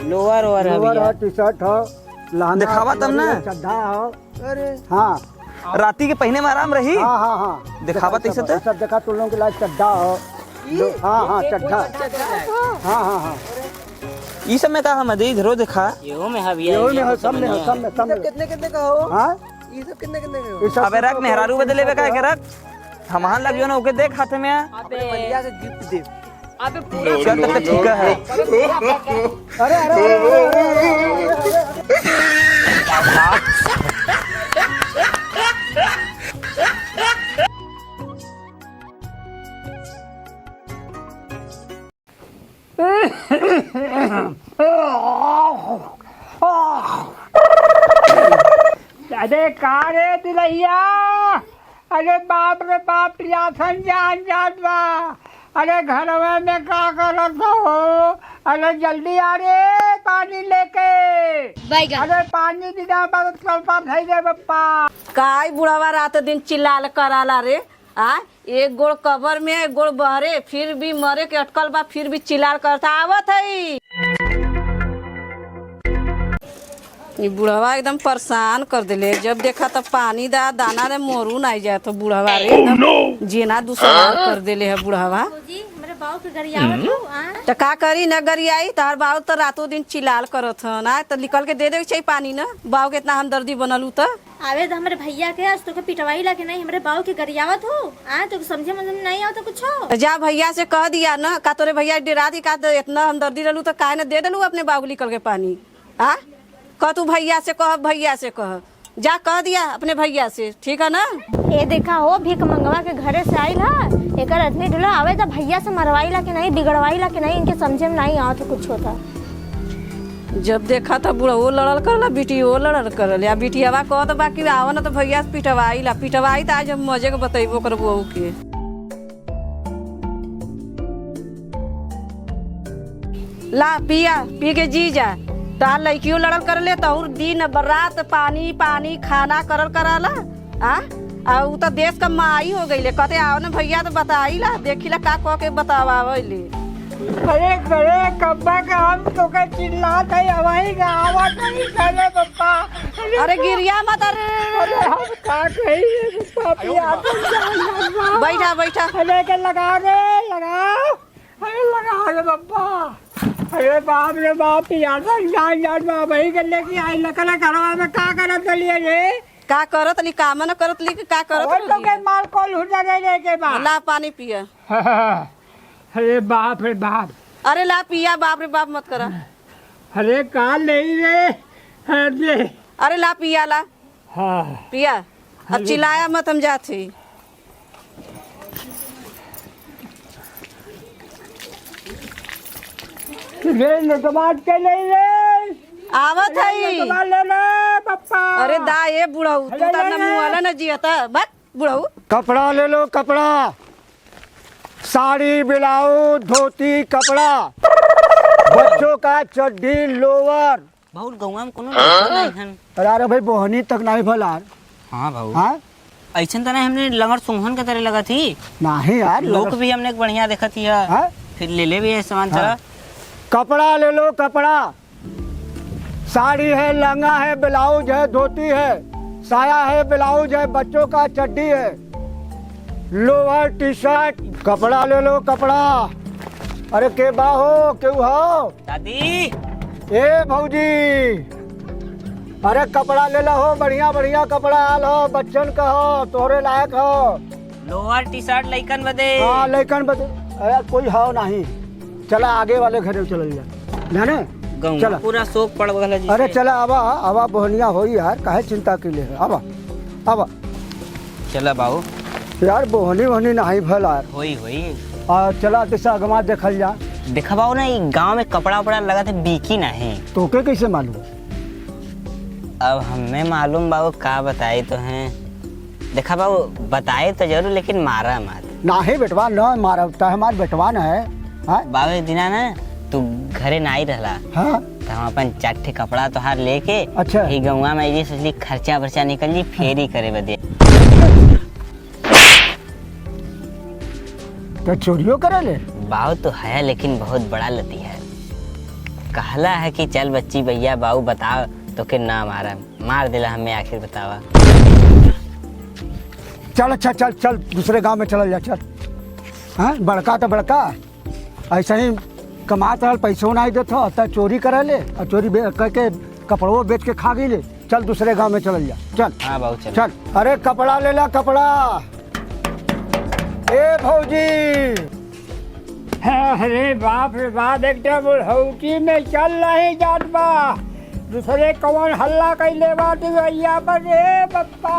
Lower over है lower भैया। है, टी शर्ट है, लहंगा दिखावा तब ना। चड्ढा है। अरे हाँ राती के पहने में आराम रही। हाँ हाँ हाँ दिखावा तैसे तो। सब देखा तुम लोगों के लाइक चड्ढा हो। हाँ हाँ चड्ढा। हाँ हाँ हाँ ये सब में कहा मदे इधरो दिखा। ये में है भैया। ये में है, सब में है, सब में सब में। कितने कितने का हो? हाँ ये सब कितने कितने का हो? ये सब अबे रख मेहरारू बदले बे का रख। हम हां लग जो ना ओके देख हाथ में आ। अपने बढ़िया से गिफ्ट दे। अबे पूरा चल तब ठीक है। अरे अरे अरे का रे दुलैया, अरे बाप रे बाप यासन जान जात बा। अरे घरवा में का करत हो? अरे जल्दी आ रे पानी लेके। अरे पानी बिना बरत कल पास है रे बप्पा। काय बुढ़ावा रात दिन चिल्लाल कराला रे। आ एक गोड़ कबर में एक गोड़ बहरे, फिर भी मरे के अटकल बा, फिर भी चिल्लाल करता आवत है। ये बुढ़वा एकदम परेशान कर दिले। जब देखा तब पानी दा दाना रे मोरू नहीं जाए तो बुढ़वा रे एकदम जीना दुश्वार कर दिले है बुढ़वा। तो का करी न गरियाई तार बाऊ तो रातों दिन चिल्लाल करत ह ना, तो निकल के दे दे चाहिए पानी ना। बाऊ के इतना हमदर्दी बनल तो आवे तो हमारे भैया के आज तो पिटवाई ला के नहीं, हमारे बाऊ के गरियावत हो। तो समझे मतलब नहीं आओ तो कुछ हो। तो जा भैया से कह दिया ना, का तोरे भैया डरा दी का इतना हमदर्दी रहलू तो काहे न दे देलू अपने बाबू निकल के पानी। आ कह तू भैया से कह, भैया से कह, जा कह दिया अपने भैया से, ठीक है ना। ये देखा हो भीख मंगवा के घरे से आई ला, एक आदमी ढूंढा आवे तो भैया से मरवाई ला के नहीं, बिगड़वाई ला के नहीं, इनके समझे में नहीं आओ तो कुछ होता। जब देखा था बुढ़ा वो लड़ल करला, बेटी वो लड़ल करल, या बेटियावा कह तो बाकी आवा ना तो भैया से पिटवाई ला। पिटवाई तो आज हम मजे के बतेबो कर बहू के। ला पिया पी के जी जा। तार लड़कियों लड़ल कर ले तो दिन बरात पानी पानी खाना करल कराला। आ उ तो देश का माई हो गई ले, कहते आओ ना भैया तो बताई ला, देखी ला का कह के बतावाले। अरे करे कब्बा का हम तो के चिल्लात है हवाई का आवाज नहीं करे बप्पा। अरे गिरिया मत। अरे हम का कही रे बप्पा पिया तो जान। बैठा बैठा। अरे के लगा रे लगाओ। अरे लगा रे बप्पा। अरे बाप रे बाप पिया तो जान जान बा भाई के लेके आई लकला घरवा में का करत लिए रे। का करत ली काम न करत ली का करत और तो के माल को लुटा रे के बा। ला पानी पिया। अरे बाप रे बाप। अरे ला पिया, बाप रे बाप मत करा। अरे का नहीं रे। अरे अरे ला पिया ला हाँ पिया। अब चिल्लाया मत, हम जाते। रे नटवाट के नहीं रे। आवत है। नटवाट ले ले पप्पा। अरे दा ये बुढ़ऊ तू तो ना मुंह वाला न जियता बस बुढ़ऊ। कपड़ा ले लो, कपड़ा, साड़ी ब्लाउज धोती कपड़ा, बच्चों का चड्डी लोअर। बहुत गौवा में कोनो नहीं हन। अरे भाई बोहनी तक नहीं भलार। हां भाऊ। हाँ ऐसा तो नहीं, हमने लंगर सुंघन के तरह लगा थी। नहीं यार लोग भी हमने बढ़िया देखा थी। हाँ? फिर ले ले भी है सामान था। कपड़ा ले लो, कपड़ा, साड़ी है, लहंगा है, ब्लाउज है, धोती है, साया है, ब्लाउज है, बच्चों का चड्डी है, लोअर टी शर्ट। कपड़ा ले लो, कपड़ा। अरे के बा हो क्यों हो दादी। ए भौजी, अरे कपड़ा ले लो हो, बढ़िया बढ़िया कपड़ा आल हो, बच्चन का हो, तोहरे लायक हो। लोअर टी शर्ट लइकन बदे। हाँ लेकिन अरे कोई हो नहीं। चला आगे वाले घर चल जा ना गौवा पूरा शोक पड़ गला जी। अरे चला आवा आवा बोहनिया हो यार, काहे चिंता के लिए आवा आवा। चला बाबू यार बोहनी वहनी नहीं भल यार। होई होई। चला दिशा अगमा देखल जा। देखा बाबू ना, गांव में कपड़ा उपड़ा लगा थे बीकी नहीं। तोके कैसे मालूम? अब हमें मालूम बाबू, का बताए तो हैं। देखा बाबू बताए तो जरूर, लेकिन मारा मत। नाही बेटवा न मारता है, हमार बेटवा न है। हाँ? बाबू एक दिना ना तू घरे नहीं रहला। हाँ? तो हम अपन चाटे कपड़ा तोहार लेके अच्छा ही गौवा में ये सोचली खर्चा वर्चा निकल जी फेरी करे बदे। तो चोरियो करे ले? बाबू तो है लेकिन बहुत बड़ा लती है। कहला है कि चल बच्ची भैया बाऊ बताओ तो के ना मारा मार दिला हमें आखिर बतावा। चल अच्छा चल चल दूसरे गांव में चल जा चल। हाँ बड़का तो बड़का ऐसा ही कमात रहल पैसों नहीं देत हो तो चोरी करे ले और चोरी करके कपड़ों बेच के खा गई ले। चल दूसरे गांव में चल जा चल। हाँ बाऊ चल। चल अरे कपड़ा ले ला कपड़ा। ए भौजी अरे बाप रे बाप एकदम बुढ़ौती में चल रही जात बा। दूसरे कौन हल्ला कैले बा भैया पर रे पप्पा।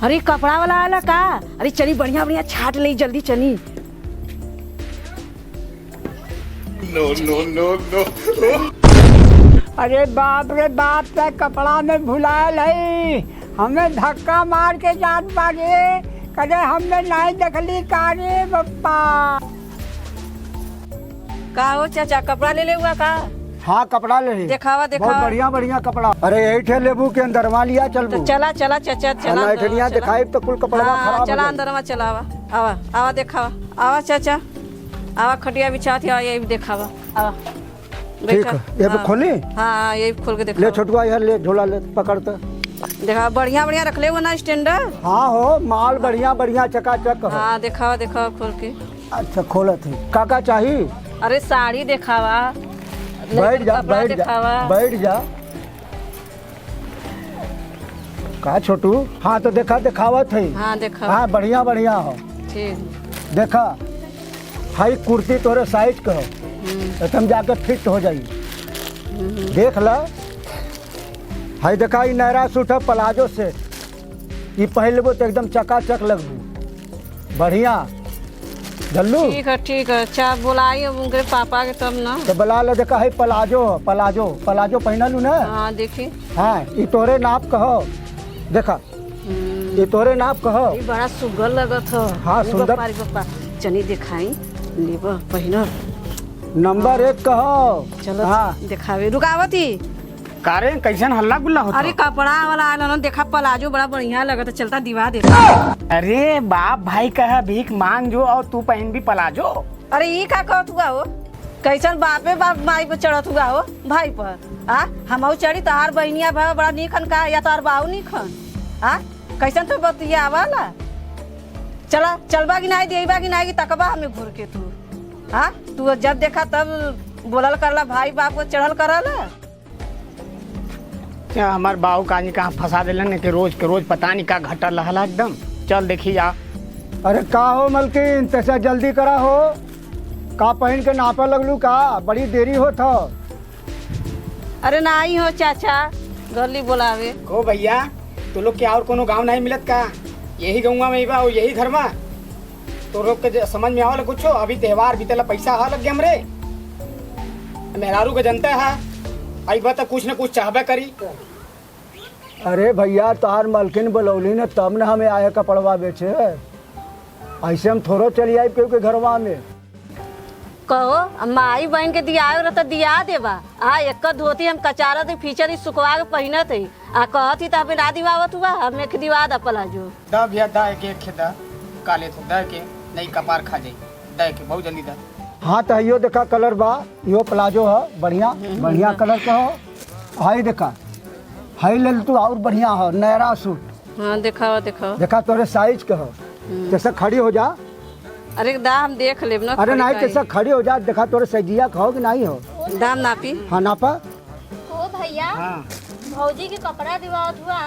अरे कपड़ा वाला आला का? अरे चली बढ़िया बढ़िया छाट ली जल्दी चली। अरे बाप रे बाप का कपड़ा में भुलायल है। हमें धक्का मार के जात बागे कदे हमने नहीं देखली का रे पप्पा। का हो चाचा कपड़ा ले ले हुआ का? हाँ कपड़ा ले ली। दिखावा बहुत बढ़िया बढ़िया कपड़ा। अरे यही ठे लेबू के अंदर मा लिया चल तो चला चला चाचा चला ऐठनिया दिखाई तो कुल कपड़ा खराब चला अंदर में चला आवा आवा आवा दिखावा आवा चाचा आवा खटिया बिछाती आवा यही दिखावा आवा। ठीक है ये पे खोली। हाँ यही खोल के ले दिखा। छोटुआ यार ले झोला ले पकड़ता। देखा बढ़िया बढ़िया रख ले वो ना स्टैंडर। हाँ हो माल बढ़िया बढ़िया चकाचक हो। हाँ दिखावा दिखावा खोल के। अच्छा खोला थी काका चाहिए। अरे साड़ी दिखावा बैठ जा कपड़ा बैठ जा दिखावा। बैठ जा। का छोटू हाँ तो देखा दिखावत है। हाँ देखा हाँ बढ़िया बढ़िया हो। ठीक देखा हाई कुर्ती तोरे साइज का हो तो तुम जाके फिट हो जाइए। देख ला हाई देखा ये नहरा सूट है प्लाजो से ये पहन लेबो तो एकदम चकाचक लगबू बढ़िया जल्लू। ठीक है अच्छा बुलाइए उनके पापा के तब ना। तो बुला ले देखा है प्लाजो प्लाजो प्लाजो पहना लू ना। हाँ देखी हाँ ये तोरे नाप कहो देखा ये तोरे नाप कहो। ये बड़ा सुगर लगत हो। हाँ, सुंदर। पापा चनी दिखाई लेबा पहिना नंबर 1 कहो। चलो हाँ दिखावे रुकावत ही। कारे कैसन हल्ला गुल्ला होता? अरे कपड़ा वाला आला ना देखा प्लाजो बड़ा बढ़िया लगता चलता दिवा देता। अरे बाप भाई कहा भीख मांग जो और तू पहन भी प्लाजो। अरे ये का कहत हुआ हो? कैसन बापे बाप माई पे चढ़त हुआ हो भाई पर? आ हमहू चढ़ी तहार बहनिया भाई बड़ा निखन का या तोहार बाऊ निखन? आ कैसन तो बतिया वाला चला चलबा की नहीं देबा की नहीं तकबा हमें घूर के तू। हाँ तू जब देखा तब बोलल करला भाई बाप को चढ़ल करला। क्या हमार बाऊ कानी कहाँ फंसा दिलन के रोज पता नहीं का घटल रहला एकदम। चल देखी जा। अरे का हो मलकिन तैसा जल्दी करा हो का पहन के नापा लगलू का बड़ी देरी हो था। अरे नहीं हो चाचा गली बोलावे। को भैया तो लोग क्या और कोनो गांव नहीं मिलत का? यही गौवा में बा और यही घर में तो लोग के समझ में आवल कुछ। अभी त्योहार बीतेला पैसा हा लग गया हमरे मेहरारू के जनता है आई बात कुछ न कुछ चाहबे करी। अरे भैया तोहार मलकिन बोलौली ने तब न हमें आए कपड़वा बेचे ऐसे हम थोड़ो चली आई क्योंकि घरवा में। कहो माई बहन के दिया तो दिया देबा। आ एक धोती हम कचारा थे फीचर ही सुखवा के पहनत है आ कहती तो हमें ना दिवावत हुआ हमें के दिवा दा प्लाजो। दा भैया दा एक खेदा काले तो दा के नहीं कपार खा जाई दा के बहुत जल्दी दा। हाँ तो यो देखा कलर बा यो प्लाजो है बढ़िया बढ़िया कलर का हो। हाई देखा हाई ले तू और बढ़िया हो नहरा सूट। हाँ दिखाओ दिखाओ देखा तोरे साइज का हो जैसा खड़ी हो जा। अरे दाम देख लेब ना। अरे नहीं कैसा खड़ी हो जा देखा तोरे सजिया खाओ कि नहीं हो। दाम नापी। हाँ नापा। ओ भैया भौजी के कपड़ा दिवावत हुआ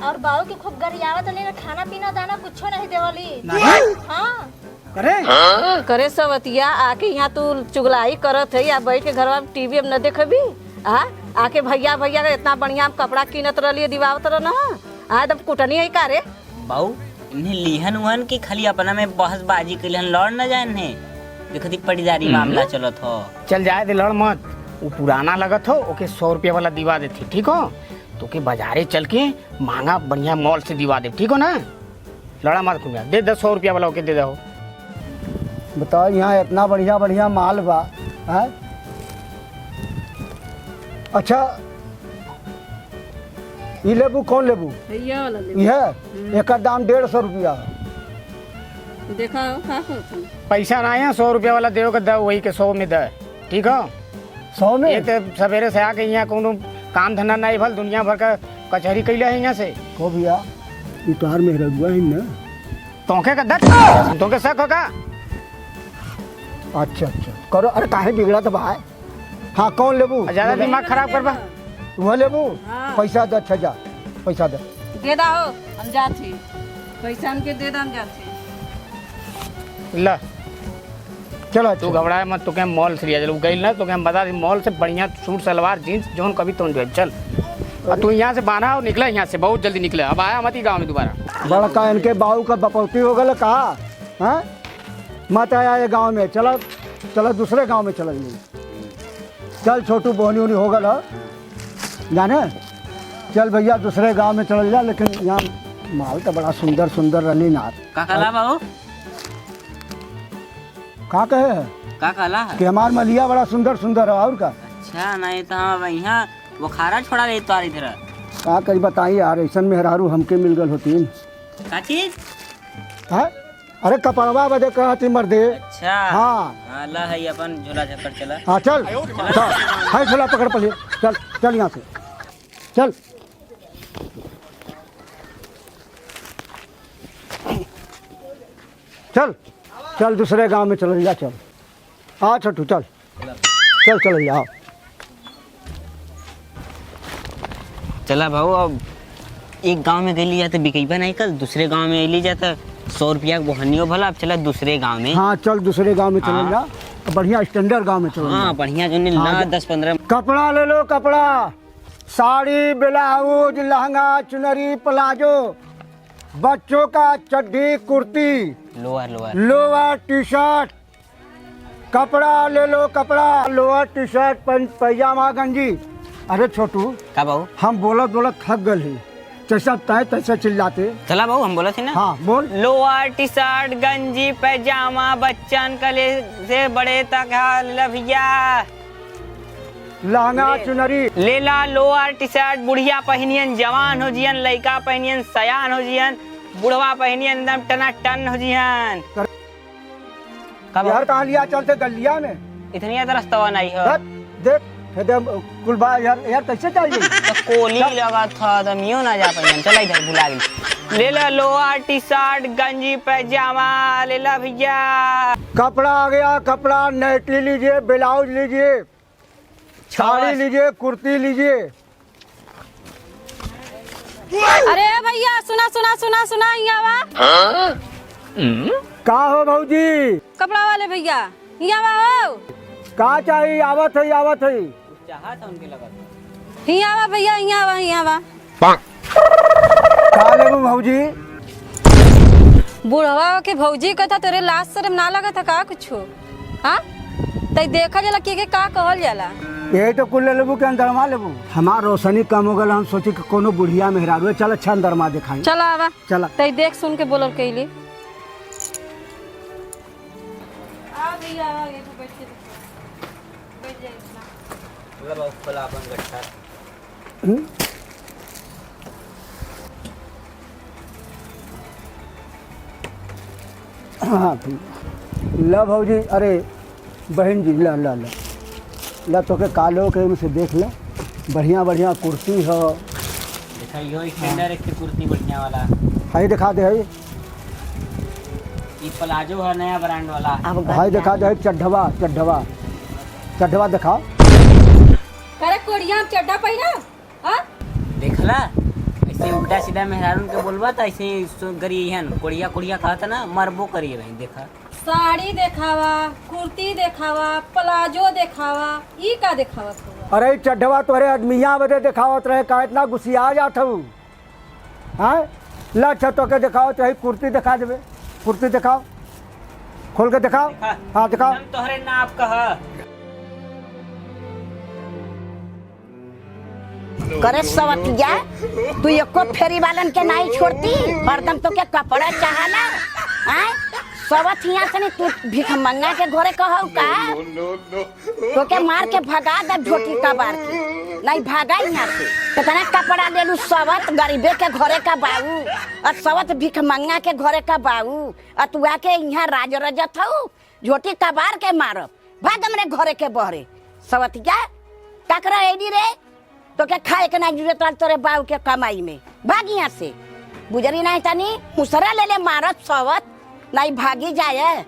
और बाबू के खूब गरियावत नहीं खाना पीना दाना कुछ नहीं देवली। हाँ करे सवतिया आके यहाँ तू चुगलाई करत है या बैठ के घर में टीवी में न देखबी। आके भैया भैया का इतना बढ़िया कपड़ा कीनत रही दिवावत रह ना तब कुटनी है का रे बाऊ इन्हें लिहन उहन की खाली अपना में बहसबाजी के लिए लड़ न जाए इन्हें देखती पड़ीदारी मामला चलत हो। चल जाए दे लड़ मत वो पुराना लगत हो ओके 100 रुपया वाला दिवा देती ठीक हो तो के बाजारे चल के महंगा बढ़िया मॉल से दिवा दे ठीक हो ना। लड़ा मत खुमिया दे 100 रुपया वाला ओके दे दो। बताओ यहाँ इतना बढ़िया बढ़िया माल बा है। अच्छा ये लेबू कौन लेबू? भैया वाला ले यह एक दाम 150 रुपया। देखा पैसा ना है 100 रुपया वाला देव का द वही के 100 में द ठीक हो। 100 में ये तो सवेरे से आके यहाँ कोनो काम धंधा नहीं भल, दुनिया भर का कचहरी कैले है यहाँ से। को भैया ये तोहार मेहरगुआ है ना? तोके का दस तोके शक होगा। अच्छा करो। अरे काहे बिगड़ा तो भाई। हाँ कौन लेबू? ज्यादा दिमाग खराब करबा। वह लेबू? हाँ। पैसा दे। अच्छा जा पैसा दे। दे दा हो, हम जात छी। पैसा हमके दे दा, हम जात छी। ला चलो तू घबराए मत, तो मॉल से लिया चल गई ना, तो हम बता दी मॉल से बढ़िया सूट सलवार जीन्स जोन कभी तो चल। और तू यहाँ से बाना और निकला, यहाँ से बहुत जल्दी निकले। अब आया मत ही गाँव में दोबारा। बड़ा का इनके बाबू का बपौती हो गया कहा? हाँ मत आया ये गांव में। चलो चलो दूसरे गांव में चल चल। छोटू बोहनी उनी हो गया जाने। चल भैया दूसरे गांव में चल जा। लेकिन यहाँ माल तो बड़ा सुंदर सुंदर रनी नाथ। का कहला बाबू? का कहे है का कहला? कि हमार मलिया बड़ा सुंदर सुंदर है और का? अच्छा नहीं तो हम यहाँ बुखारा छोड़ा ले तो इधर का करी बताई यार, ऐसा मेहरारू हमके मिल गल होती। का चीज? है अरे कपड़वा बदे कहती मर्दे। अच्छा हाँ ला है अपन झोला झपड़ चला। हाँ चल है झोला पकड़ पड़िए। चल चल यहाँ से चल। चल चल दूसरे गांव में चल जा। चल आ छोटू चल चल चल जाओ। चला भाऊ, अब एक गांव में गई जाते बिकैबा नहीं, कल दूसरे गांव में ली जाता 100 रुपया बोहनियो भला। अब चला दूसरे गांव में। हाँ चल दूसरे गांव में चल जा। बढ़िया स्टैंडर्ड गांव में चल। हाँ बढ़िया जो नहीं ला 10-15 कपड़ा ले लो कपड़ा। साड़ी ब्लाउज लहंगा चुनरी प्लाजो, बच्चों का चड्डी kurti lower lower T shirt. कपड़ा ले लो कपड़ा। लोअर टी शर्ट पैजामा गंजी। अरे छोटू का बाबू? हम बोलत बोलत थक गए हैं। जैसा तय तैसा चिल्लाते। चला बाबू हम बोला थे ना। हाँ बोल। लोअर टी शर्ट गंजी पैजामा बच्चन कले से बड़े तक है भैया। लहंगा चुनरी ले ला लोअर टी शर्ट। बुढ़िया पहनियन, जवान हो जियन, लड़का पहनियन, सयान हो जियन, बुढ़वा पहनियन एकदम टना टन हो जियन। यार कहाँ लिया चलते गलिया में? इतनी तो रास्ता नहीं है। देख कुलबा यार कैसे चाहिए? तो कोली लगा था तो मियो ना जा पाए। चला इधर भुला गई। ले ला लोअर टी शर्ट गंजी पैजामा ले ला भैया। कपड़ा आ गया कपड़ा। नाइटी लीजिए, ब्लाउज लीजिए, साड़ी लीजिए, कुर्ती लीजिए। अरे भैया सुना सुना सुना सुना, यहाँ वा। का हो भौजी? कपड़ा वाले भैया यहाँ वा हो। का चाहिए? आवत है आवत है। चाहा था उनके लगा। यहाँ वा भैया, यहाँ वा यहाँ वा। का लेबू भौजी? बुढ़वा के भौजी कथा तेरे लाश शर्म ना लगा था का कुछ? हाँ तई देखा जाला के का कहल जाला। यही तो कुल ले लेबू के अंदरमा लेबू। हमार रोशनी कम हो गल। हम सोची कि कोनो बुढ़िया मेहरारू है। चल अच्छा अंदरमा दिखाई। चला आवा। चला तई देख सुन के बोलल कइली। आ भैया आ ये तो बैठ जाइए ना। चला बाबू खोला अपन गट्ठा। हाँ ला भौजी। अरे बहन जी ला ला ला ला तो के कालो के से देख ला। बढ़िया बढ़िया कुर्ती है। देखा यो स्टैंडर्ड एक कुर्ती बढ़िया वाला। हाई दिखा दे। है ये प्लाजो है नया ब्रांड वाला। हाई दिखा दे। चड्ढवा चड्ढवा चड्ढवा दिखाओ। करे कोड़िया चड्डा पहिना। हां देखला ऐसे उल्टा सीधा मेहरारून के बोलबा त ऐसे गरी हन कोड़िया कोड़िया कहता ना मरबो करिए भाई। देखा साड़ी देखावा, कुर्ती देखावा, प्लाजो देखावा, ई का देखावत हुआ। अरे चड्ढवा तोरे आदमिया बदे दिखावत रहे। का इतना गुस्सिया जात हूँ? हाँ ला छतो के दिखावत रही। कुर्ती दिखा देवे। कुर्ती दिखाओ, खोल के दिखाओ। हाँ दिखाओ। तोहरे नाप कह। करे सवतिया तू एको फेरी वालन के नहीं छोड़ती। हरदम तो के कपड़ा चाहला। हैं सवतिया से तू भीख मंगा के घरे कहू का? तो के मार के भगा दे झोटी कबार के। नहीं भागा यहाँ से। कितना कपड़ा ले लू सवत गरीबे के घरे का बाबू और सवत भीख मंगा के घरे का बाबू और तू आके यहाँ राज रजत हूँ। झोटी कबार के मारब। भाग हमरे घरे के बहरे। सवतिया काकरा एडी रे तो क्या खाए के ना जरूरत वाल तोरे बाऊ के कमाई में भाग यहाँ से गुजरी नहीं तनी मुसरा ले ले मारत सवत नहीं भागी जाए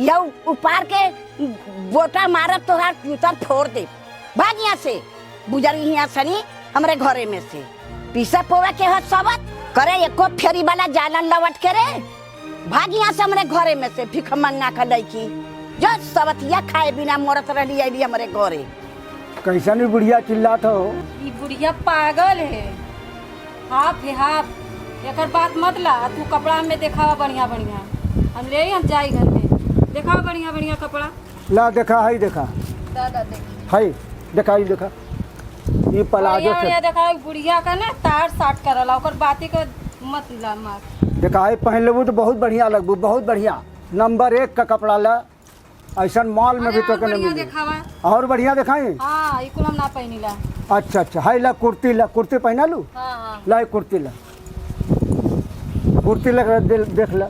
यौ उपार के बोटा मारत तोहार जूतर फोड़ दे भाग यहाँ से गुजरी यहाँ सनी हमरे घरे में से पीसा पोवा के हत सबत करे एको फेरी वाला जालन लवट के रे भाग यहाँ से हमरे घरे में से भिख मंगा का लड़की जो सबतिया खाए बिना मरत रही आई हमारे घरे कैसा नहीं बुढ़िया चिल्लात हो ई बुढ़िया पागल है हाफ है हाफ एकर बात मत ला तू कपड़ा में देखावा बढ़िया बढ़िया हम ले हम जाई घर में देखावा बढ़िया बढ़िया कपड़ा ला देखा है देखा दादा देख है देखा ही देखा ये प्लाजो बढ़िया बढ़िया से देखा बुढ़िया का ना तार साट करला ओकर बाती के मत ला मार देखा है पहन लेबू तो बहुत बढ़िया लगबू बहुत बढ़िया नंबर 1 का कपड़ा ला ऐसा मॉल में भी तो बढ़िया नहीं मिले देखावा और बढ़िया दिखाई हां ई कुल हम ना पहिनीला अच्छा अच्छा है ला कुर्ती पहना लू हां हां ला ये कुर्ती लगा देख ला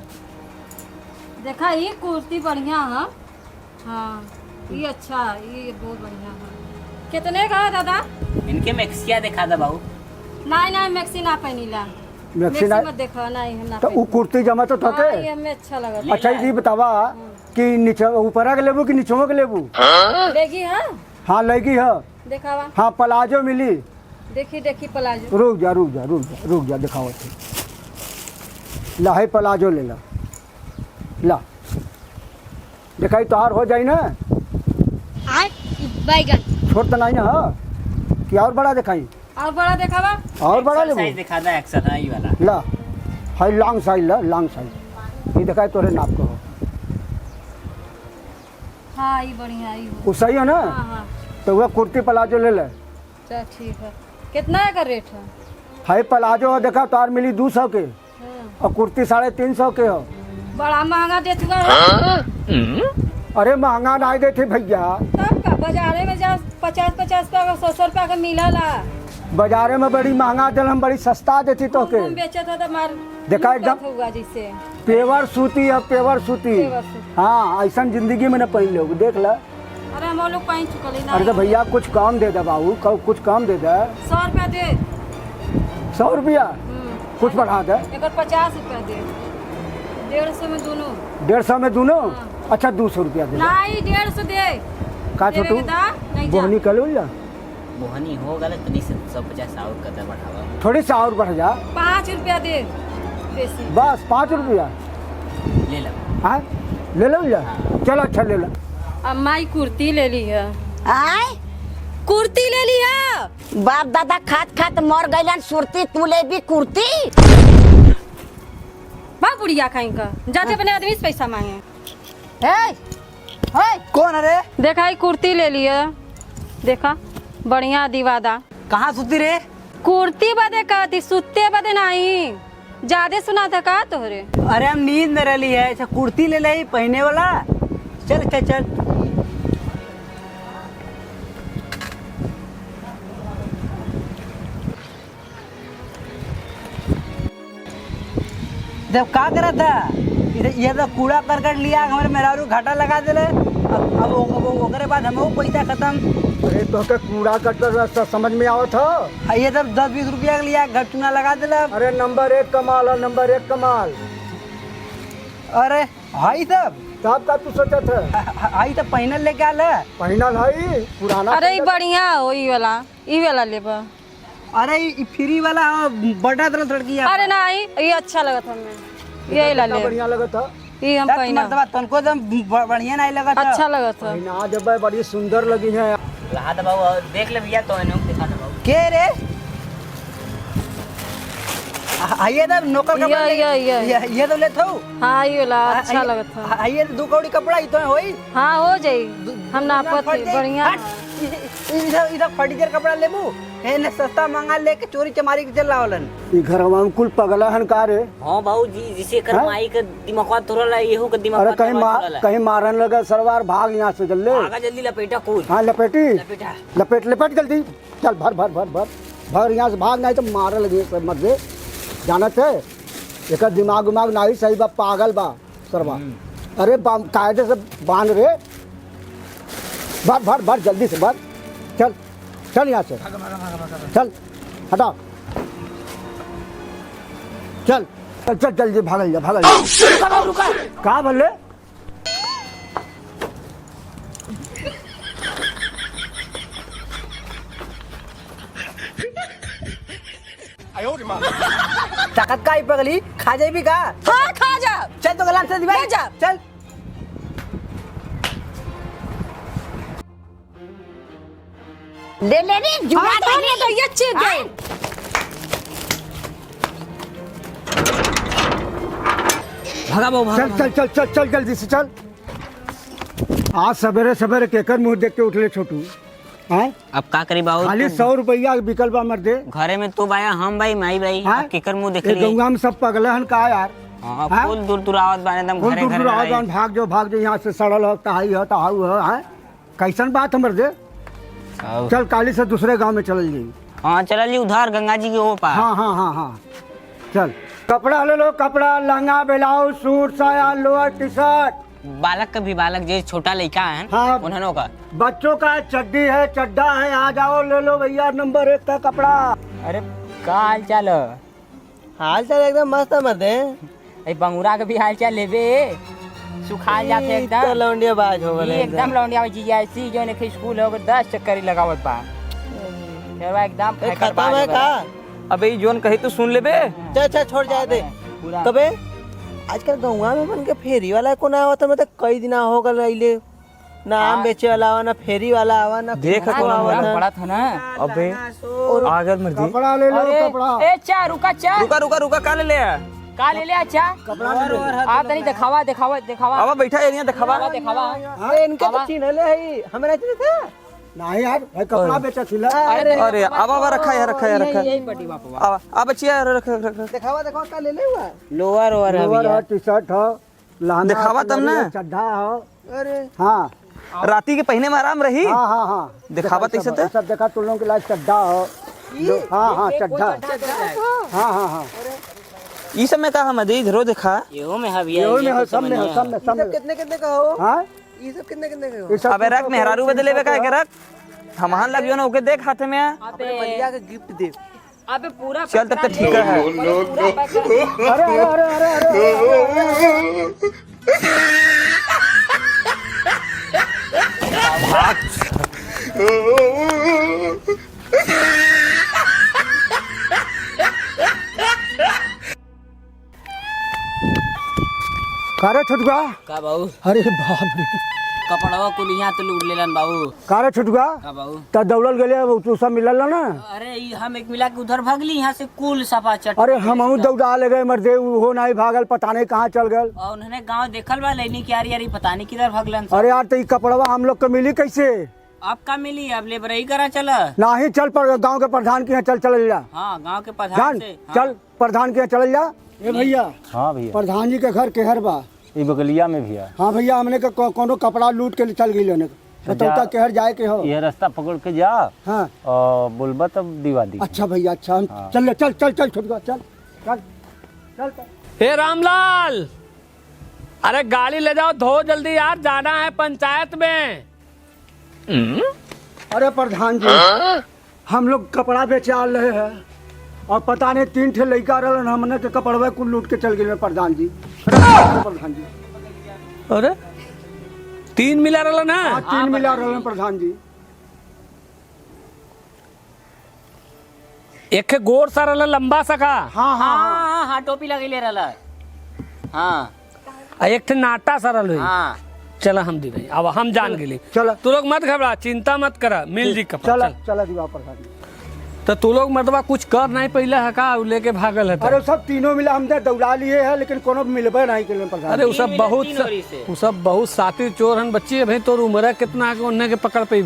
देखा ये कुर्ती बढ़िया है हाँ ये अच्छा ये बहुत बढ़िया है कितने का है दादा इनके मैक्सिया दिखा दे बाबू नहीं मैक्सी ना पहनीला मैक्सी ना मत देखा नहीं हम ना तो वो कुर्ती जमा तो थके हाँ, ये हमें अच्छा लगा अच्छा ये बतावा कि नीचे ऊपर के लेबू कि नीचे के लेबू देखी हाँ हाँ लगी है देखावा हाँ प्लाजो मिली देखी प्लाजो रुक जा दिखाओ ला है प्लाजो ले ला दिखाई तोहार हो जाई ना बैगन छोट तो नहीं ना हाँ कि और बड़ा दिखाई और बड़ा देखावा और बड़ा साइज लेबू दिखा दे एक्सल है ये वाला ला है लॉन्ग साइज ये दिखाई तोरे नाप को हो हाँ ये बढ़िया ये वो सही है ना हाँ हाँ तो वह कुर्ती प्लाजो ले ले चल ठीक है कितना का रेट है प्लाजो देखा तार मिली 200 के हाँ। और कुर्ती 350 के हो बड़ा महंगा देती है अरे महंगा नहीं देते भैया तब का बाजारे में जा 50-50 का 100 रुपया का मिला ला बाजारे में बड़ी महंगा दिल हम बड़ी सस्ता देती तो के हम बेचा था तो मार देखा एकदम होगा जिससे पेवर सूती है पेवर सूती पेवर सूती। हाँ ऐसा जिंदगी में न पहन लोग देख ला अरे हम लोग पहन चुकल ही अरे तो ना भैया कुछ कम दे दे बाबू कुछ कम दे दे 100 रुपया दे 100 रुपया कुछ बढ़ा दे एक 50 रुपया दे 150 में दोनों 150 में दोनों अच्छा 200 रुपया दे नहीं 150 दे का देवे छोटू के दा, नहीं जा। बोहनी कल जा मोहनी हो गलत तो नहीं 150 और कदर बढ़ावा थोड़ी सा और बढ़ जा 5 रुपया दे बेसी बस 5 रुपया ले लो हाँ ले लो जा चलो अच्छा ले लो अम्मा ही कुर्ती ले ली है आय कुर्ती ले ली है बाप दादा खात खात मर गइलन सुरती तू ले भी कुर्ती बा बुढ़िया खाई का जाते अपने आदमी से पैसा मांगे कौन अरे देखा ही कुर्ती ले लिया देखा बढ़िया दीवादा कहाँ सुती रे कुर्ती बदे कहती सुते बदे नहीं ज्यादा सुना था का तोहरे अरे हम नींद में रही है अच्छा कुर्ती ले ली पहने वाला चल चल चल जब का करा था ये तो कूड़ा करकट लिया हमारे मेहरारू घाटा लगा दिले अब ओकरे बाद हम पैसा खत्म अरे तो के कूड़ा कटर समझ में आओ था ये सब 10-20 रुपया के लिया घर चुना लगा दिले अरे नंबर 1 कमाल है नंबर 1 कमाल अरे हाई सब साहब का तू सोचा था हाई तो पहनल लेके आल है पहना है पुराना अरे ई बढ़िया हो ई वाला लेबा अरे ये फ्री वाला बड़ा तरह लड़की है अरे नहीं ये अच्छा लगा था हमें ये ला कितना ले बढ़िया लगा था ये हम पहना मर्दबा तनको एकदम बढ़िया नहीं लगा था अच्छा लगा था पहना जब बड़ी सुंदर लगी है लहा दे बाबू देख ले भैया तो इन्हों दिखा दे बाबू के रे आइए तब नौकर कपड़ा ये तो ले थो हाँ ये वाला अच्छा लगा था आइए 2 कौड़ी कपड़ा ही तो होई हाँ हो जाई हम नापत बढ़िया इधर फर्नीचर कपड़ा लेबू ने सस्ता महंगा लेके चोरी चमारी के चल लावलन ई घर में कुल पगला हनकार है हां बाबू जी जिसे कर माई के दिमाग थोड़ा ला येहू के दिमाग अरे कहीं मारन लगा सरवार भाग यहाँ से जल्दी आगा जल्दी लपेटा कूद हाँ लपेटी लपेटा लपेट जल्दी चल भर यहाँ से भाग नहीं तो मार लगी मत दे जानत है एक दिमाग उमाग नहीं सही बा पागल बा सरवा अरे कायदे से बांध रे भर भर भर जल्दी से भर। चल चल यहाँ से, चल हटाओ, चल चल चल जल्दी भागल जा भागल जा। रुका कहाँ भले ताकत का ही पगली खा जाए भी का। हाँ खा जा। चल तो गलाम से दिवाई जा। चल। ले ले रे जुआ हाँ, तो ले तो ये चीज दे। भगा बहू चल चल चल चल चल जल्दी से चल। आज सवेरे सवेरे केकर मुंह देख के उठले छोटू हैं? अब का करी बाबू खाली तू? 100 रुपया बिकल बा मर्दे। घरे में तू बाया हम भाई माई भाई हैं? अब केकर मुंह देख ये ली। गंगा में सब पगलहन का यार। हाँ हैं? फुल दूर दूर आवत बाने एकदम कौन घरे दूर घरे दूर लड़ाई। आवाज भाग जो यहाँ से सड़ल हो तहाई हो तहाऊ हो हैं? कैसन बात है मर्दे। अब- चल काली से दूसरे गांव में चल जाइए। हाँ चल जी उधार गंगा जी के वो पार। हाँ हाँ हाँ हाँ चल कपड़ा ले लो, कपड़ा लहंगा ब्लाउज सूट साया लोअर टी शर्ट। बालक का भी बालक जो छोटा लड़का है हाँ। उन्होंने का। बच्चों का चड्डी है चड्डा है, आ जाओ ले लो भैया नंबर 1 का कपड़ा। अरे का हाल चाल है? हाल चाल एकदम मस्त है मर्दे। ए बंगुरा के भी हाल चाल लेबे सुखा जाते तो एकदम लौंडिया बाज हो गए एकदम लौंडिया जी ऐसी जो ने स्कूल हो 10 चक्कर ही लगावत बा शेरवा एकदम खत्म है का। अबे जोन कही तो सुन लेबे चल चल छोड़ जाए दे। पूरा कबे आजकल गौवा में बन के फेरी वाला को ना आवत मतलब कई दिन हो गल रहिले ना आम बेचे वाला आवा ना फेरी वाला आवा ना देख कुछ कौन आवा ना। बड़ा था ना अबे आगर मर दी कपड़ा ले लो अरे कपड़ा। ए चा रुका चा रुका रुका रुका का ले ले का ले ले अच्छा आ तनी दिखावा दिखावा दिखावा आवा बैठा एरिया दिखावा दिखावा अरे इनके तो चिन्हले है हमरा चिन्ह था। नहीं यार भाई कपड़ा बेचा थिला। अरे आवा आवा रखा है रखा है रखा है यही पटी बापा आवा आ बच्चिया रख रख रख दिखावा दिखावा का ले ले हुआ। लोअर ओवर है लोअर हो टी शर्ट हो लहंगा दिखावा तब ना। चड्ढा हो। अरे हाँ राती के पहने में आराम रही हाँ हाँ हाँ दिखावा देखा, तैसे सब- तो? सब देखा तुम लोगों के लायक चड्ढा हो। हाँ हाँ चड्ढा हाँ हाँ हाँ ई सब में का हम अधी इधरो दिखा येहो में है ये में हो सब में हो सब में सब में। कितने कितने का हो हाँ ये सब कितने कितने का हो। ये सब अबे रख मेहरारू बदले बे का के रख हमहान लग जो ना ओके देख हाथ में अपने मलिया का गिफ्ट दे। अबे पूरा चल तब तो ठीक है अरे अरे अरे अरे अरे कारे छुटगा। का बाबू अरे बाप रे कपड़वा कुल यहाँ तो लूट लेलन बाबू कारे छुटगा। का बाबू त दौड़ल गेले तू सब मिलल ना। अरे ई हम एक मिला के उधर भागली यहाँ से कुल सफा चट अरे हमहू दौड़ा ले गए मर्दे हो नहीं भागल पता नहीं कहाँ चल गए। और उन्होंने गांव देखल बा लेनी की यारी पता नहीं किधर भागलन अरे यार तो ये कपड़वा हम लोग को मिली कैसे। अब का मिली अब लेबर ही करा चला ना ही चल पर गांव के प्रधान के यहाँ चल चल जा। हाँ गांव के प्रधान जान से चल प्रधान के यहाँ चल जा। ए भैया हाँ भैया प्रधान जी के घर केहर बा। ये बगलिया में भी है। हाँ भैया हमने के कोनो कपड़ा लूट के चल गई लेने बतौता केहर जाए के हो। ये रास्ता पकड़ के जा हाँ और बोलबा तब दिवा दी। अच्छा भैया अच्छा हम चल ले चल चल चल छुटगा चल चल चल चल। हे रामलाल अरे गाड़ी ले जाओ धो जल्दी यार जाना है पंचायत में। अरे प्रधान जी हम लोग कपड़ा बेचे आ रहे हैं और पता नहीं 3 ठे लड़का रहन हमने के कपड़वा कुल लूट के चल गए प्रधान जी। अरे प्रधान जी अरे 3 मिला रहा ना 3 मिला रहन प्रधान जी। एक गोर सा रहा लंबा सा का हाँ हाँ हाँ हाँ हाँ टोपी लगे ले रहा हाँ आ एक थे नाटा सा रहा हाँ चला हम दी भाई अब हम जान गेली चला तू लोग मत घबरा चिंता मत करा मिल जी कपड़ा चला चल। चला दिवा प्रधान जी। तो तू लोग मतबा कुछ कर नहीं पहले है का उ लेके भागल है अरे सब तीनों मिला हमने दौड़ा लिए है लेकिन कोनो मिलबे नहीं के प्रधान। अरे वो सब बहुत वो सब बहुत साथी चोर हन बच्ची है भाई तोर उम्र कितना है कि उन्हें के पकड़ पे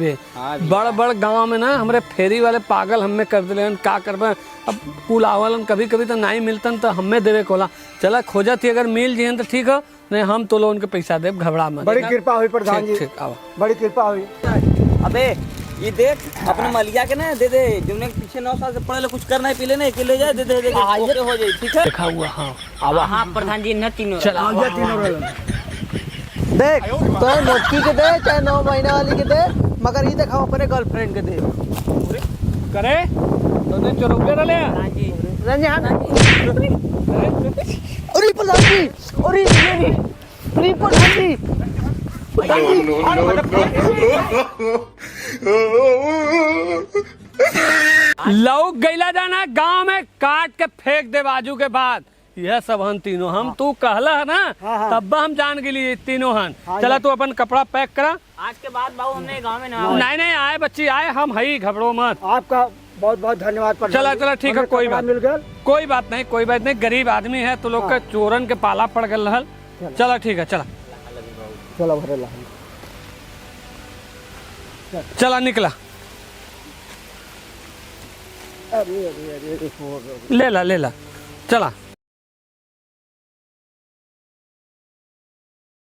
बड़ बड़ गांव में ना हमरे फेरी वाले पागल हमें कर दिले का करबे अब कुल आवलन कभी कभी तो नहीं मिलतन तो हमें देवे कोला चला खोजत ही अगर मिल जिहन तो ठीक हो नहीं हम तो लोग उनके पैसा देव घबरा मत। बड़ी कृपा हुई प्रधान जी ठीक आवा बड़ी कृपा हुई। अबे ये देख अपने मलिया के ना दे दे जिन्हें पीछे 9 साल से पढ़े कुछ करना है पीले नहीं ले जाए दे दे ओके हो जाए ठीक है। देखा हुआ हाँ आवा हाँ प्रधान जी न तीनों चल तीनों रहलन। देख तो नौटकी के दे चाहे 9 महीने वाली के दे मगर ये देखा अपने गर्लफ्रेंड के दे करे तो ने चोरौले रले हाँ जी रंजे हाँ अरे प्रधान जी अरे अरे प्रधान जी लोग गैला जाना गांव में काट के फेंक दे बाजू के बाद यह सब हन तीनों हम तू कहला है ना तब हम जान गेली तीनों हन चला तू अपन कपड़ा पैक करा आज के बाद बाबू हमने गांव में नहीं नहीं आए बच्ची आए हम हई घबरो मत आपका बहुत बहुत धन्यवाद प्रधान चला जी। चला ठीक है हमें कोई कपड़ा बात मिल गया। कोई बात नहीं गरीब आदमी है तो लोग के चोरन के पाला पड़ गल रहल चला ठीक है चला चलो भरे चला निकला अरे ले ला चला